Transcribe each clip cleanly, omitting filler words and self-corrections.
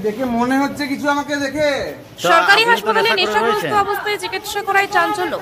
দেখে মনে হচ্ছে কিছু আমাকে দেখে। সরকারি হাসপাতালে নেশাগ্রস্ত অবস্থায় চিকিৎসা করায় চাঞ্চল্য।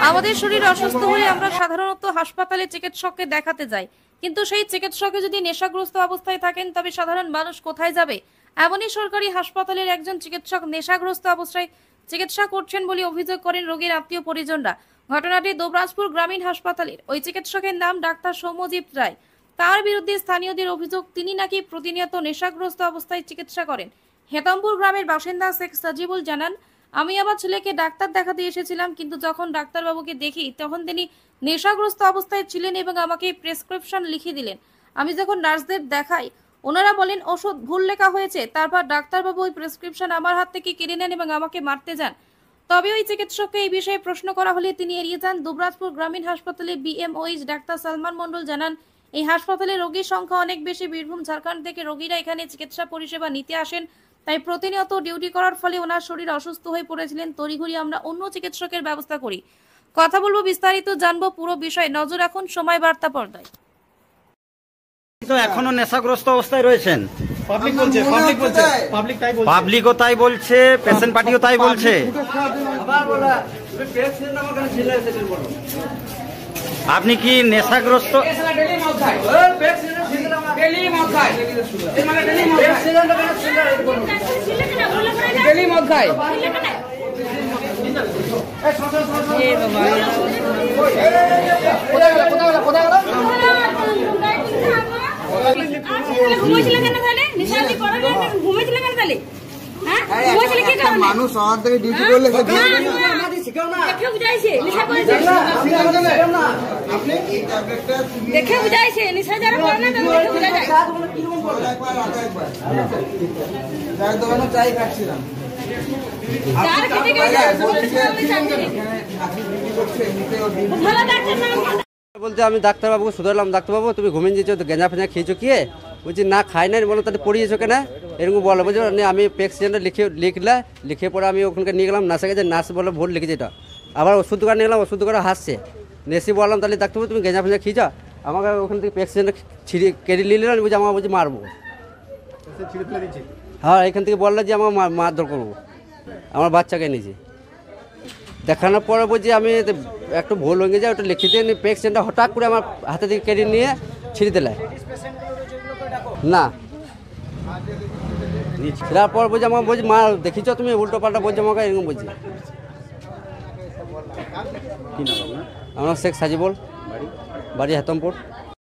আমাদের শরীর অসুস্থ হলে আমরা সাধারণত হাসপাতালে চিকিৎসককে দেখাতে যাই, কিন্তু সেই চিকিৎসকে যদি নেশাগ্রস্ত অবস্থায় থাকেন তবে সাধারণ মানুষ কোথায় যাবে? এমনই সরকারি হাসপাতালের একজন চিকিৎসক নেশাগ্রস্ত অবস্থায় চিকিৎসা করছেন বলে অভিযোগ করেন রোগীর আত্মীয় পরিজনরা। ঘটনাটি দুবরাজপুর গ্রামীণ হাসপাতালের। ওই চিকিৎসকের নাম ডাক্তার সৌম্যজিৎ রায়। তার বিরুদ্ধে স্থানীয়দের অভিযোগ, তিনি নাকি প্রতিনিয়ত নেশাগ্রস্ত অবস্থায় চিকিৎসা করেন। হেতমপুর গ্রামের বাসিন্দা শেখ সাজিবুল জানান, আমি আমার ছেলেকে ডাক্তার দেখাতে এসেছিলাম, কিন্তু যখন ডাক্তারবাবুকে দেখি তখন তিনি নেশাগ্রস্ত অবস্থায় ছিলেন এবং আমাকে প্রেসক্রিপশন লিখে দিলেন। আমি যখন নার্সদের দেখাই, ওনারা বলেন ওষুধ ভুল লেখা হয়েছে। তারপর ডাক্তারবাবু ওই প্রেসক্রিপশন আমার হাত থেকে কেড়ে নেন এবং আমাকে মারতে যান। তবে ওই চিকিৎসককে এই বিষয়ে প্রশ্ন করা হলে তিনি এড়িয়ে যান। দুবরাজপুর গ্রামীণ হাসপাতালে বিএমওইচ ডাক্তার সালমান মন্ডল জানান, এই হাসপাতালে রোগীর সংখ্যা অনেক বেশি। বীরভূম, ঝাড়খণ্ড থেকে রোগীরা এখানে চিকিৎসা পরিষেবা নিতে আসেন, তাই প্রতিনিয়ত ডিউটি করার ফলে ওনার শরীর অসুস্থ হয়ে পড়েছিলেন। তড়িঘড়ি আমরা অন্য চিকিৎসকের ব্যবস্থা করি। কথা বলবো, বিস্তারিত জানবো পুরো বিষয়। নজর রাখুন সময় বার্তা পর্দায়। তো এখনো নেশাগ্রস্ত অবস্থায় রয়েছেন। পাবলিকও তাই বলছে, পেশেন্ট পার্টিও তাই বলছে। আপনি কি নেশাগ্রস্ত? মানুষ আমার থেকে ডিউটি করলে দেখে বুঝাইছে নিশা যারা করে না তাদের বুঝা যায়। দোকানে চাই খাচ্ছিলাম, বলছে আমি ডাক্তারবাবুকে শুধারলাম, ডাক্তারবাবু তুমি ঘুমিয়ে যেছো, তো গেঁজা ফেঁজা খেয়েছো কি? বলছি না খাই নাই। বলো তাহলে পড়িয়েছো কেন? এরকম বলো। বলছো আমি প্রেসক্রিপশনটা লিখে পরে আমি ওখানকে নিয়ে গেলাম নার্সের কাছে। নার্স বলে ভুল লিখেছে এটা। আবার ওষুধ দোকানে নিয়ে গেলাম, ওষুধ দোকানে হাসছে। নেশি বললাম তাহলে ডাক্তারবাবু তুমি গেঁজা ফেঁজা খেয়েছো? আমাকে ওখান থেকে প্রেসক্রিপশনটা কেড়ে নিয়ে নিলাম। বলছি আমাকে বলছি মারবো। হ্যাঁ, এখান থেকে বললো যে আমার মারধর করবো, আমার বাচ্চাকে নিজে দেখানোর পরে বলছি আমি একটু ভুল হয়ে গেছে, ওটা লিখে দিয়ে প্রেসক্রিপশনটা হঠাৎ করে আমার হাতে থেকে কেড়ে নিয়ে ছিঁড়ে দিলে। না তারপর বলছি আমাকে বলছি মা দেখিছ তুমি উল্টো পাল্টা বলছি আমাকে, এরকম বলছি। আমার শেখ সাজিবুল, বাড়ি হেতমপুর।